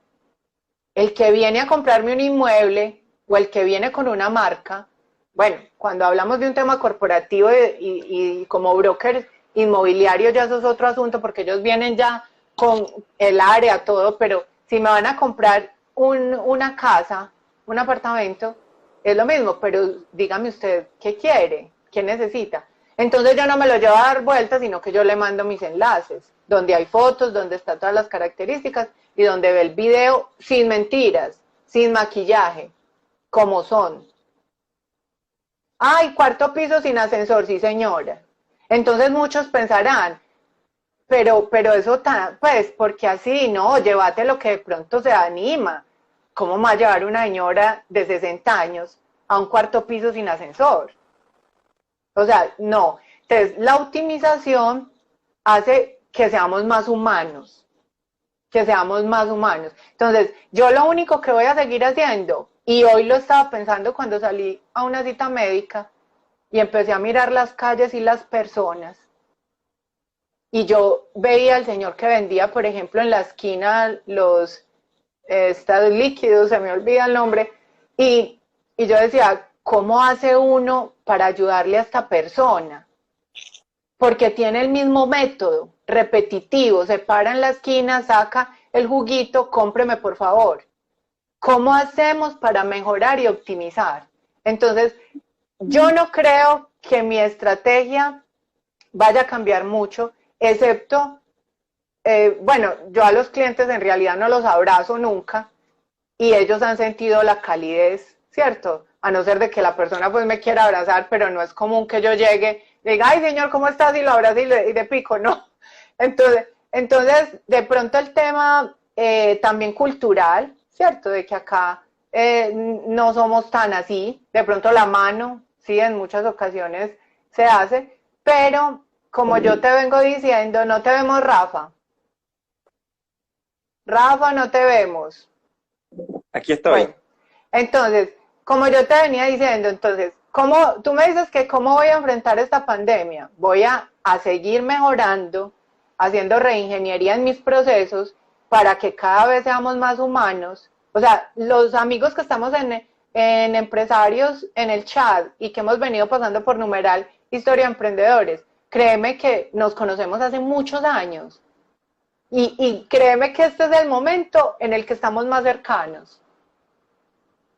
El que viene a comprarme un inmueble o el que viene con una marca, bueno, cuando hablamos de un tema corporativo y como broker inmobiliario ya eso es otro asunto porque ellos vienen ya con el área, todo, pero si me van a comprar una casa, un apartamento, es lo mismo, pero dígame usted, ¿qué quiere? ¿Qué necesita? Entonces yo no me lo llevo a dar vueltas, sino que yo le mando mis enlaces, donde hay fotos, donde están todas las características y donde ve el video sin mentiras, sin maquillaje, como son. Ay, cuarto piso sin ascensor, sí señora. Entonces muchos pensarán, pero eso pues, porque así, no, llévate lo que de pronto se anima. ¿Cómo va a llevar una señora de 60 años a un cuarto piso sin ascensor? O sea, no. Entonces, la optimización hace que seamos más humanos, Entonces, yo lo único que voy a seguir haciendo, y hoy lo estaba pensando cuando salí a una cita médica y empecé a mirar las calles y las personas, y yo veía al señor que vendía, por ejemplo, en la esquina los estos líquidos, se me olvida el nombre, y yo decía, ¿cómo hace uno para ayudarle a esta persona? Porque tiene el mismo método, repetitivo, se para en la esquina, saca el juguito, cómpreme por favor. ¿Cómo hacemos para mejorar y optimizar? Entonces, yo no creo que mi estrategia vaya a cambiar mucho, excepto, bueno, yo a los clientes en realidad no los abrazo nunca y ellos han sentido la calidez, ¿cierto? A no ser de que la persona pues me quiera abrazar, pero no es común que yo llegue, le diga, ay señor, ¿cómo estás? Y lo abrazo y de pico, no. Entonces, de pronto el tema también cultural, ¿cierto? De que acá no somos tan así, de pronto la mano, sí, en muchas ocasiones se hace, pero como yo te vengo diciendo, no te vemos, Rafa. Rafa, no te vemos. Aquí estoy. Bueno, entonces, como yo te venía diciendo, entonces, ¿cómo, tú me dices que cómo voy a enfrentar esta pandemia? Voy a seguir mejorando, haciendo reingeniería en mis procesos para que cada vez seamos más humanos. O sea, los amigos que estamos en empresarios en el chat y que hemos venido pasando por numeral Historia de Emprendedores, créeme que nos conocemos hace muchos años. Y créeme que este es el momento en el que estamos más cercanos.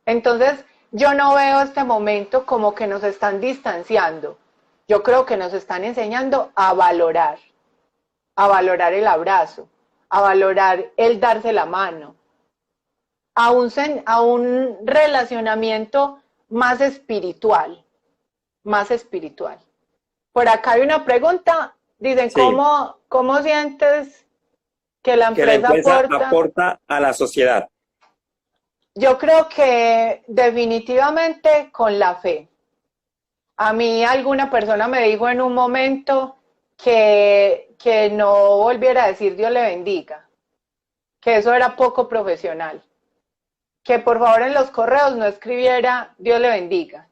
Entonces, yo no veo este momento como que nos están distanciando. Yo creo que nos están enseñando a valorar el abrazo, a valorar el darse la mano, a un relacionamiento más espiritual, más espiritual. Por acá hay una pregunta, dicen, Sí. ¿cómo sientes que la Que la empresa empresa aporta? aporta a la sociedad. Yo creo que definitivamente con la fe. A mí alguna persona me dijo en un momento que no volviera a decir Dios le bendiga, que eso era poco profesional, que por favor en los correos no escribiera Dios le bendiga.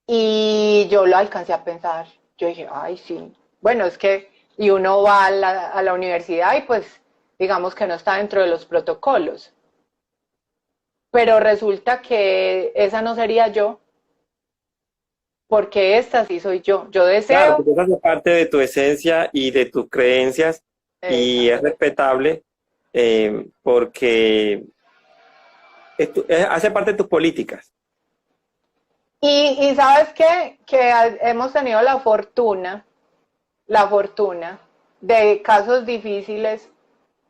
Y yo lo alcancé a pensar, yo dije, ay sí, bueno, es que, y uno va a la universidad y pues digamos que no está dentro de los protocolos, pero resulta que esa no sería yo, porque esta sí soy yo. Yo Claro, deseo. porque eso hace parte de tu esencia y de tus creencias y es Exacto. respetable porque hace parte de tus políticas. Y sabes qué, que hemos tenido la fortuna de casos difíciles,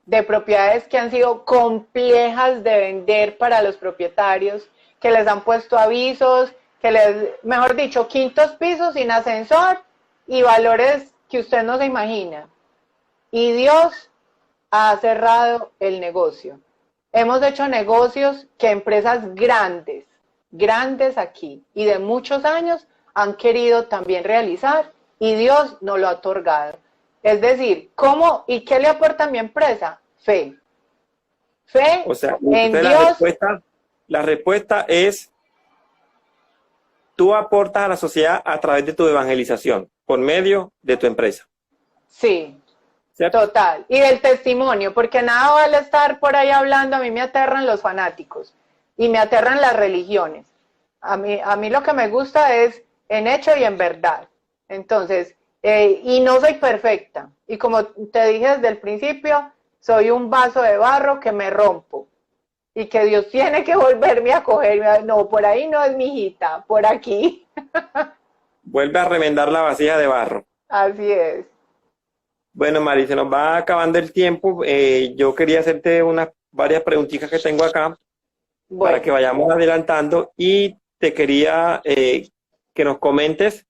de propiedades que han sido complejas de vender para los propietarios, que les han puesto avisos, que mejor dicho, quintos pisos sin ascensor y valores que usted no se imagina. Y Dios ha cerrado el negocio. Hemos hecho negocios que empresas grandes, grandes aquí y de muchos años han querido también realizar y Dios nos lo ha otorgado. Es decir, ¿cómo y qué le aporta a mi empresa? Fe. Fe O sea, en entonces Dios. la respuesta es, tú aportas a la sociedad a través de tu evangelización, por medio de tu empresa. Sí, ¿Cierto? total. Y del testimonio, porque nada vale estar por ahí hablando, a mí me aterran los fanáticos y me aterran las religiones. A mí lo que me gusta es en hecho y en verdad. Entonces, y no soy perfecta. Y como te dije desde el principio, soy un vaso de barro que me rompo. Y que Dios tiene que volverme a coger. No, por ahí no es mi hijita, por aquí. Vuelve a remendar la vasija de barro. Así es. Bueno, Mari, se nos va acabando el tiempo. Yo quería hacerte varias preguntitas que tengo acá para que Bueno, vayamos adelantando y te quería que nos comentes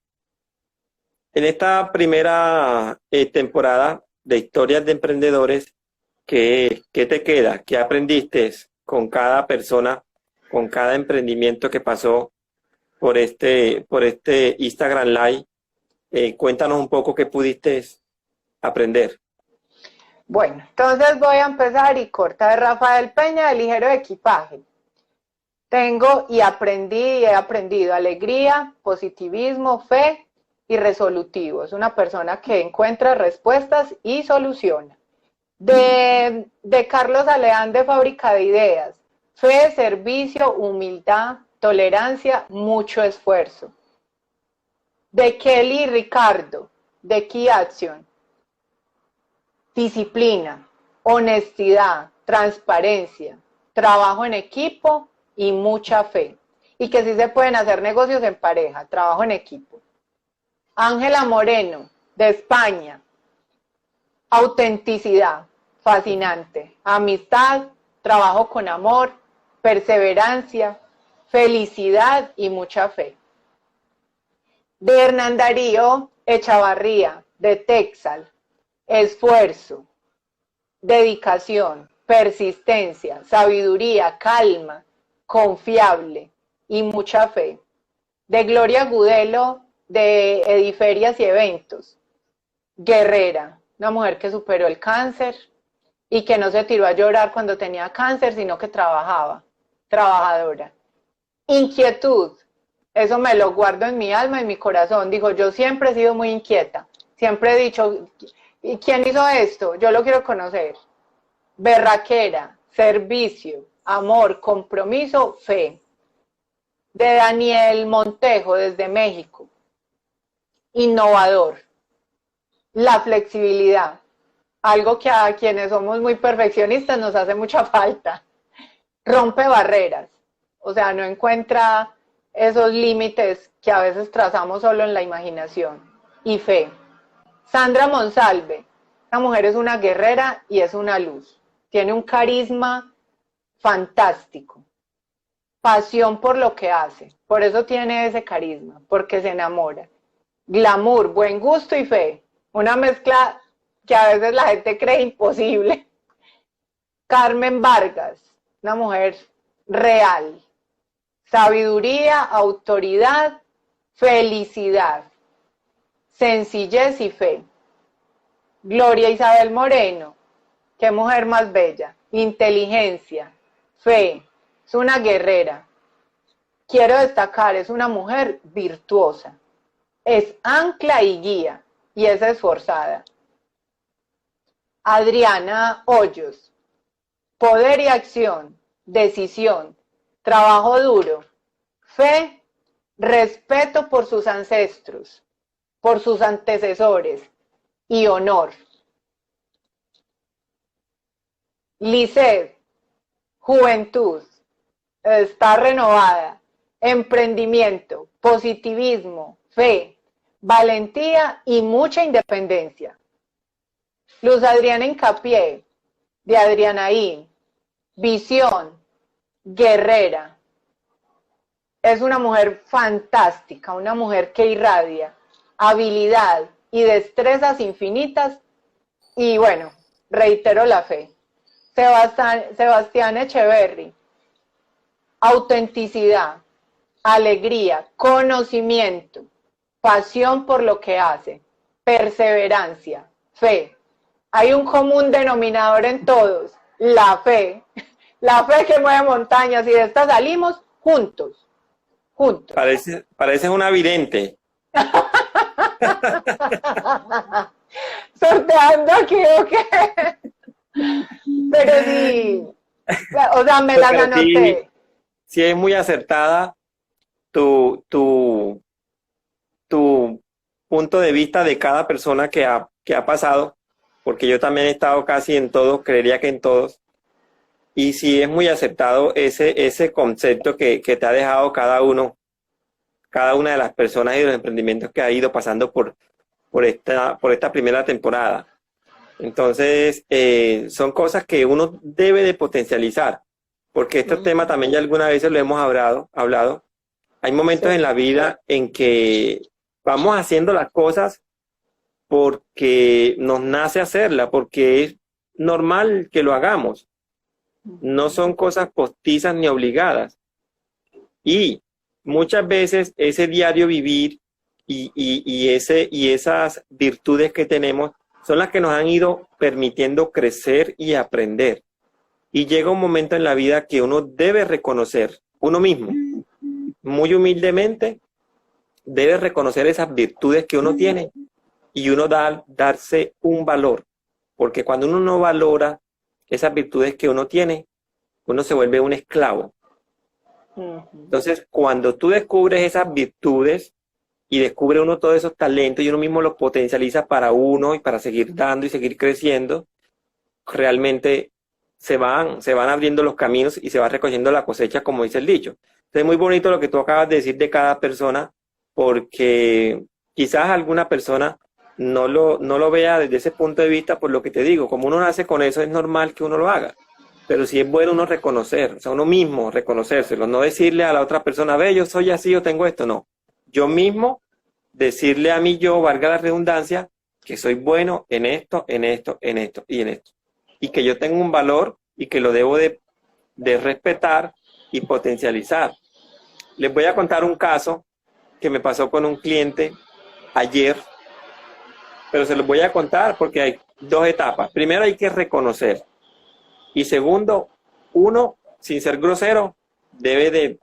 en esta primera temporada de Historias de Emprendedores, ¿qué te queda? ¿Qué aprendiste con cada persona, con cada emprendimiento que pasó por este Instagram Live? Cuéntanos un poco qué pudiste aprender. bueno, entonces voy a empezar y corta de Rafael Peña de ligero equipaje. Tengo y aprendí y he aprendido alegría, positivismo, fe y resolutivo. Es una persona que encuentra respuestas y soluciona. De Carlos Aleán de Fábrica de Ideas. Fe, servicio, humildad, tolerancia, mucho esfuerzo. De Kelly Ricardo, de Key Action. Disciplina, honestidad, transparencia, trabajo en equipo y mucha fe. y que sí se pueden hacer negocios en pareja, trabajo en equipo. Ángela Moreno, de España, autenticidad, fascinante, amistad, trabajo con amor, perseverancia, felicidad y mucha fe. De Hernán Darío Echavarría, de Texas, esfuerzo, dedicación, persistencia, sabiduría, calma, confiable y mucha fe. De Gloria Gudelo, de Ediferias y Eventos, guerrera, una mujer que superó el cáncer y que no se tiró a llorar cuando tenía cáncer, sino que trabajaba, trabajadora. Inquietud, eso me lo guardo en mi alma y mi corazón. Dijo, yo siempre he sido muy inquieta, siempre he dicho, ¿y quién hizo esto? Yo lo quiero conocer. Berraquera, servicio, amor, compromiso, fe. De Daniel Montejo, desde México, innovador. La flexibilidad, algo que a quienes somos muy perfeccionistas nos hace mucha falta. Rompe barreras, o sea, no encuentra esos límites que a veces trazamos solo en la imaginación. Y fe. Sandra Monsalve, esta mujer es una guerrera y es una luz. Tiene un carisma fantástico. Pasión por lo que hace, por eso tiene ese carisma, porque se enamora. Glamour, buen gusto y fe. Una mezcla que a veces la gente cree imposible. Carmen Vargas, una mujer real. Sabiduría, autoridad, felicidad, sencillez y fe. Gloria Isabel Moreno, qué mujer más bella. Inteligencia, fe, es una guerrera. Quiero destacar, es una mujer virtuosa. Es ancla y guía, y es esforzada. Adriana Hoyos, poder y acción, decisión, trabajo duro, fe, respeto por sus ancestros, por sus antecesores y honor. Lisset, juventud, está renovada, emprendimiento, positivismo, fe, valentía y mucha independencia. Luz Adriana Hincapié, de Adrianaín, visión, guerrera. Es una mujer fantástica, una mujer que irradia habilidad y destrezas infinitas. Y bueno, reitero la fe. Sebastián Echeverry, autenticidad, alegría, conocimiento, pasión por lo que hace, perseverancia, fe. Hay un común denominador en todos, la fe. La fe que mueve montañas y de esta salimos juntos. Juntos. Parece una vidente. Sorteando aquí, ¿ok? Pero sí, o sea, me las anoté. Sí es muy acertada tu punto de vista de cada persona que ha pasado, porque yo también he estado casi en todos, creería que en todos, y sí es muy aceptado ese concepto que te ha dejado cada una de las personas y de los emprendimientos que ha ido pasando por esta primera temporada. Entonces, son cosas que uno debe de potencializar, porque este tema también ya algunas veces lo hemos hablado. Hay momentos en la vida en que vamos haciendo las cosas porque nos nace hacerlas, porque es normal que lo hagamos. No son cosas postizas ni obligadas. Y muchas veces ese diario vivir y esas virtudes que tenemos son las que nos han ido permitiendo crecer y aprender. Y llega un momento en la vida que uno debe reconocer, uno mismo, muy humildemente, debe reconocer esas virtudes que uno tiene y uno darse un valor. Porque cuando uno no valora esas virtudes que uno tiene, uno se vuelve un esclavo. Entonces, cuando tú descubres esas virtudes y descubre uno todos esos talentos y uno mismo los potencializa para uno y para seguir dando y seguir creciendo, realmente se van abriendo los caminos y se va recogiendo la cosecha, como dice el dicho. Es muy bonito lo que tú acabas de decir de cada persona, porque quizás alguna persona no lo vea desde ese punto de vista, por lo que te digo, como uno nace con eso, es normal que uno lo haga. Pero sí es bueno uno reconocer, o sea, uno mismo reconocérselo, no decirle a la otra persona, ve, yo soy así, yo tengo esto, no. Yo mismo decirle a mí yo, valga la redundancia, que soy bueno en esto, en esto, en esto y en esto. Y que yo tengo un valor y que lo debo de respetar y potencializar. Les voy a contar un caso que me pasó con un cliente ayer, pero se los voy a contar porque hay dos etapas. Primero hay que reconocer. Y segundo, uno, sin ser grosero, debe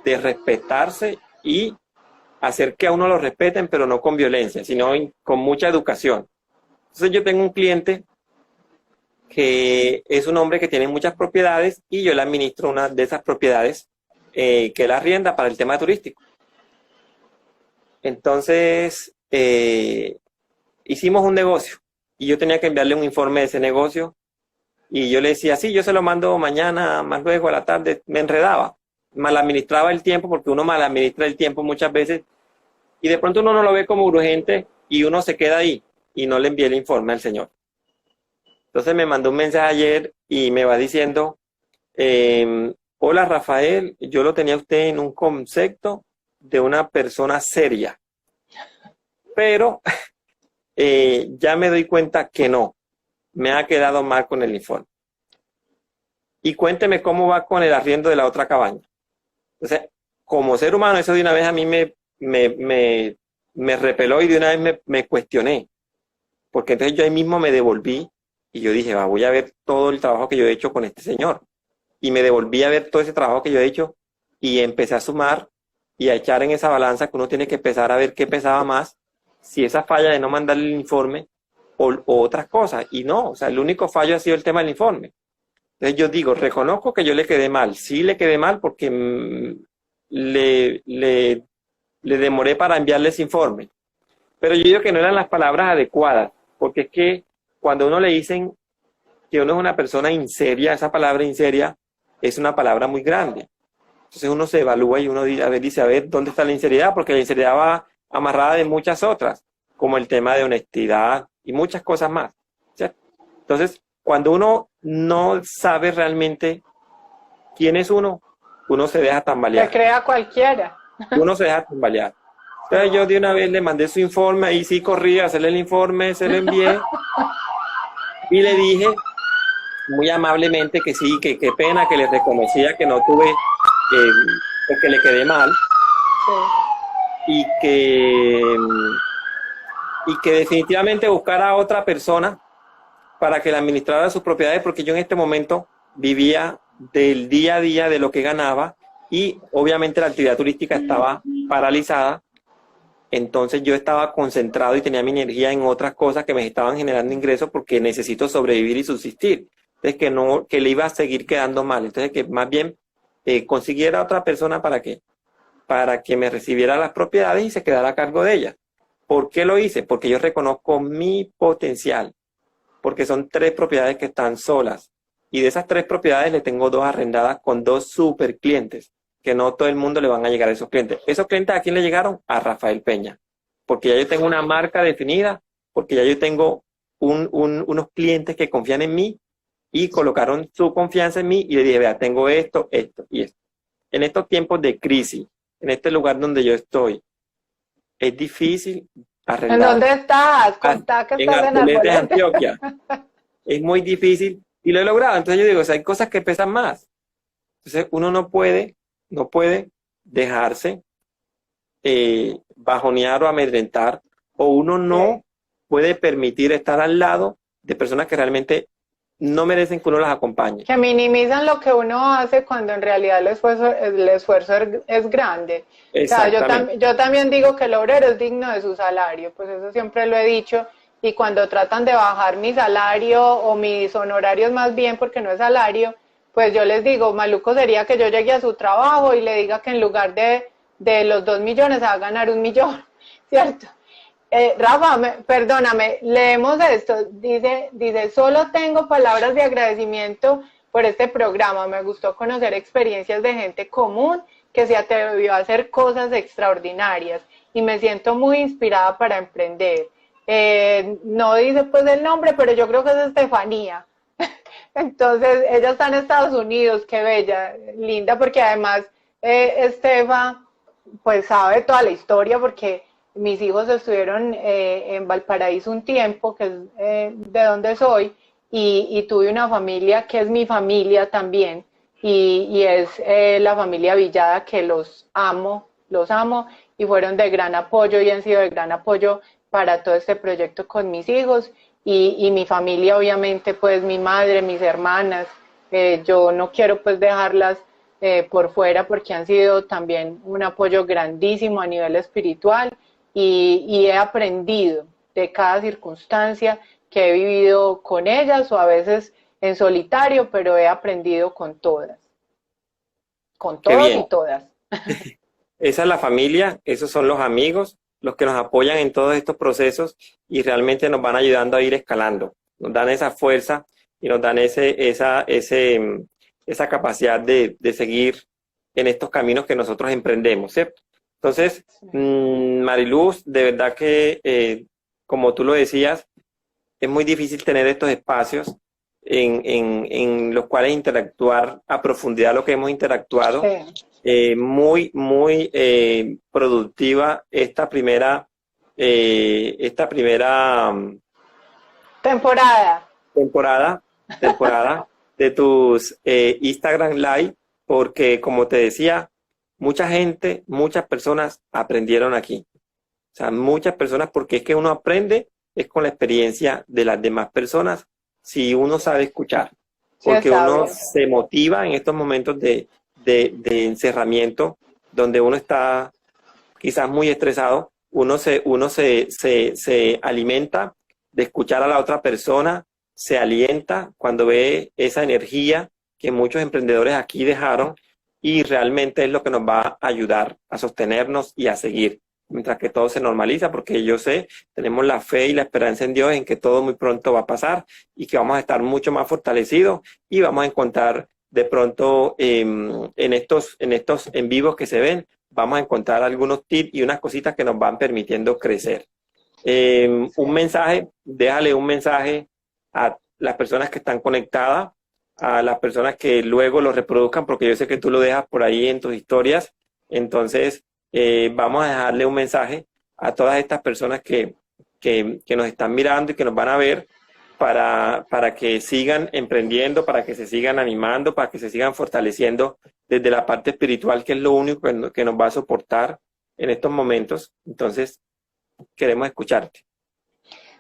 de respetarse y hacer que a uno lo respeten, pero no con violencia, sino con mucha educación. Entonces yo tengo un cliente que es un hombre que tiene muchas propiedades y yo le administro una de esas propiedades que él arrienda para el tema turístico. Entonces hicimos un negocio y yo tenía que enviarle un informe de ese negocio y yo le decía, sí, yo se lo mando mañana, más luego a la tarde, me enredaba, mal administraba el tiempo porque uno mal administra el tiempo muchas veces y de pronto uno no lo ve como urgente y uno se queda ahí y no le envié el informe al señor. Entonces me mandó un mensaje ayer y me va diciendo, hola Rafael, yo lo tenía usted en un concepto de una persona seria, pero ya me doy cuenta que no, me ha quedado mal con el informe. Y cuénteme cómo va con el arriendo de la otra cabaña. Entonces, como ser humano, eso de una vez a mí me repeló y de una vez me cuestioné, porque entonces yo ahí mismo me devolví y yo dije, voy a ver todo el trabajo que yo he hecho con este señor. Y me devolví a ver todo ese trabajo que yo he hecho y empecé a sumar y a echar en esa balanza que uno tiene que empezar a ver qué pesaba más, si esa falla de no mandarle el informe o otras cosas. Y no, o sea, el único fallo ha sido el tema del informe. Entonces yo digo, reconozco que yo le quedé mal. Sí le quedé mal porque le demoré para enviarle ese informe. Pero yo digo que no eran las palabras adecuadas, porque es que cuando uno le dicen que uno es una persona inseria, esa palabra inseria es una palabra muy grande. Entonces uno se evalúa y uno dice, a ver, ¿dónde está la inseridad? Porque la inseridad va amarrada de muchas otras, como el tema de honestidad y muchas cosas más, ¿cierto? Entonces, cuando uno no sabe realmente quién es uno se deja tambalear. Se crea cualquiera. Uno se deja tambalear. Entonces yo de una vez le mandé su informe, ahí sí corrí a hacerle el informe, se lo envié y le dije muy amablemente que sí, que qué pena, que le reconocía que no tuve, que le quedé mal sí. y que definitivamente buscara a otra persona para que le administrara sus propiedades, porque yo en este momento vivía del día a día de lo que ganaba y obviamente la actividad turística estaba paralizada. Entonces yo estaba concentrado y tenía mi energía en otras cosas que me estaban generando ingresos porque necesito sobrevivir y subsistir. Entonces que le iba a seguir quedando mal. Entonces que más bien consiguiera otra persona para que me recibiera las propiedades y se quedara a cargo de ellas. ¿Por qué lo hice? Porque yo reconozco mi potencial. Porque son 3 propiedades que están solas. Y de esas 3 propiedades le tengo 2 arrendadas con 2 super clientes. Que no todo el mundo le van a llegar a esos clientes. ¿Esos clientes a quién le llegaron? A Rafael Peña. Porque ya yo tengo una marca definida, porque ya yo tengo unos clientes que confían en mí y colocaron su confianza en mí y le dije, vea, tengo esto, esto y esto. En estos tiempos de crisis, en este lugar donde yo estoy, es difícil arrendar. ¿En dónde estás? Contá que estás en Arboletes, Antioquia. Es muy difícil y lo he logrado. Entonces yo digo, o sea, hay cosas que pesan más. Entonces uno no puede dejarse bajonear o amedrentar, o uno no puede permitir estar al lado de personas que realmente no merecen que uno las acompañe. Que minimizan lo que uno hace cuando en realidad el esfuerzo es grande. O sea, yo también digo que el obrero es digno de su salario, pues eso siempre lo he dicho, y cuando tratan de bajar mi salario o mis honorarios más bien, porque no es salario, pues yo les digo, maluco sería que yo llegue a su trabajo y le diga que en lugar de los 2 millones se va a ganar 1 millón, ¿cierto? Rafa, perdóname, leemos esto, dice, solo tengo palabras de agradecimiento por este programa. Me gustó conocer experiencias de gente común que se atrevió a hacer cosas extraordinarias y me siento muy inspirada para emprender. No dice pues el nombre, pero yo creo que es Estefanía. Entonces, ella está en Estados Unidos, qué bella, linda, porque además Estefa pues sabe toda la historia porque mis hijos estuvieron en Valparaíso un tiempo, que es de donde soy, y tuve una familia que es mi familia también, y es la familia Villada, que los amo, y fueron de gran apoyo y han sido de gran apoyo para todo este proyecto con mis hijos, y mi familia obviamente, pues mi madre, mis hermanas, yo no quiero pues dejarlas por fuera porque han sido también un apoyo grandísimo a nivel espiritual y he aprendido de cada circunstancia que he vivido con ellas o a veces en solitario, pero he aprendido con todas, con Qué todos bien. y todas. Esa es la familia, esos son los amigos, los que nos apoyan en todos estos procesos y realmente nos van ayudando a ir escalando. Nos dan esa fuerza y nos dan esa capacidad de seguir en estos caminos que nosotros emprendemos, ¿cierto? Entonces, Mariluz, de verdad que, como tú lo decías, es muy difícil tener estos espacios en los cuales interactuar a profundidad lo que hemos interactuado. Sí. Muy productiva esta primera Temporada. temporada de tus Instagram Live, porque como te decía, muchas personas aprendieron aquí. O sea, muchas personas, porque es que uno aprende es con la experiencia de las demás personas, si uno sabe escuchar, porque uno se motiva en estos momentos de encerramiento, donde uno está quizás muy estresado, uno se alimenta de escuchar a la otra persona, se alienta cuando ve esa energía que muchos emprendedores aquí dejaron y realmente es lo que nos va a ayudar a sostenernos y a seguir, mientras que todo se normaliza, porque yo sé, tenemos la fe y la esperanza en Dios en que todo muy pronto va a pasar y que vamos a estar mucho más fortalecidos y vamos a encontrar de pronto en estos en vivos que se ven, vamos a encontrar algunos tips y unas cositas que nos van permitiendo crecer. Un mensaje, déjale un mensaje a las personas que están conectadas, a las personas que luego lo reproduzcan, porque yo sé que tú lo dejas por ahí en tus historias. Entonces, vamos a dejarle un mensaje a todas estas personas que nos están mirando y que nos van a ver para que sigan emprendiendo, para que se sigan animando, para que se sigan fortaleciendo desde la parte espiritual, que es lo único que nos va a soportar en estos momentos. Entonces, queremos escucharte.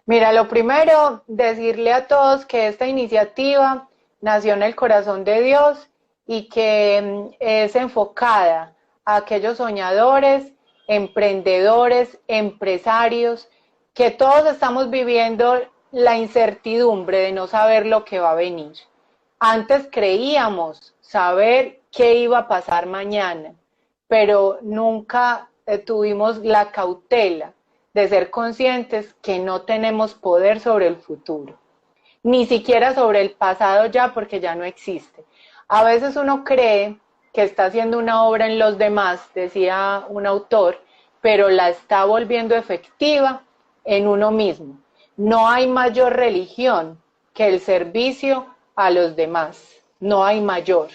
Mira, lo primero, decirle a todos que esta iniciativa nació en el corazón de Dios y que es enfocada a aquellos soñadores, emprendedores, empresarios, que todos estamos viviendo la incertidumbre de no saber lo que va a venir. Antes creíamos saber qué iba a pasar mañana, pero nunca tuvimos la cautela de ser conscientes que no tenemos poder sobre el futuro, ni siquiera sobre el pasado ya, porque ya no existe. A veces uno cree que está haciendo una obra en los demás, decía un autor, pero la está volviendo efectiva en uno mismo. No hay mayor religión que el servicio a los demás, no hay mayor.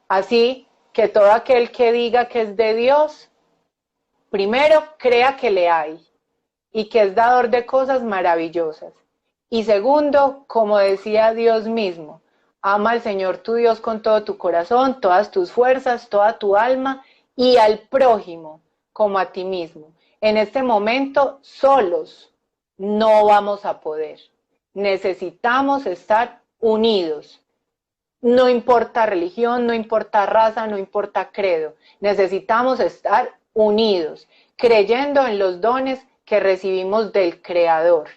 Así que todo aquel que diga que es de Dios, primero crea que le hay y que es dador de cosas maravillosas. Y segundo, como decía Dios mismo, ama al Señor tu Dios con todo tu corazón, todas tus fuerzas, toda tu alma y al prójimo como a ti mismo. En este momento, solos no vamos a poder. Necesitamos estar unidos. No importa religión, no importa raza, no importa credo. Necesitamos estar unidos, creyendo en los dones que recibimos del Creador.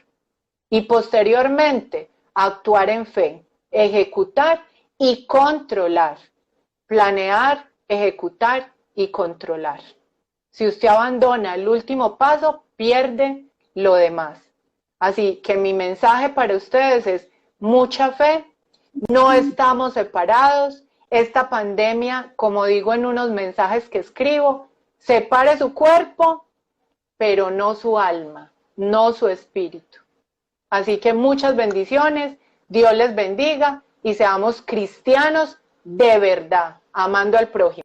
Y posteriormente, actuar en fe, ejecutar y controlar. Planear, ejecutar y controlar. Si usted abandona el último paso, pierde lo demás. Así que mi mensaje para ustedes es mucha fe, No estamos separados. Esta pandemia, como digo en unos mensajes que escribo, separe su cuerpo, pero no su alma, no su espíritu. Así que muchas bendiciones, Dios les bendiga y seamos cristianos de verdad, amando al prójimo.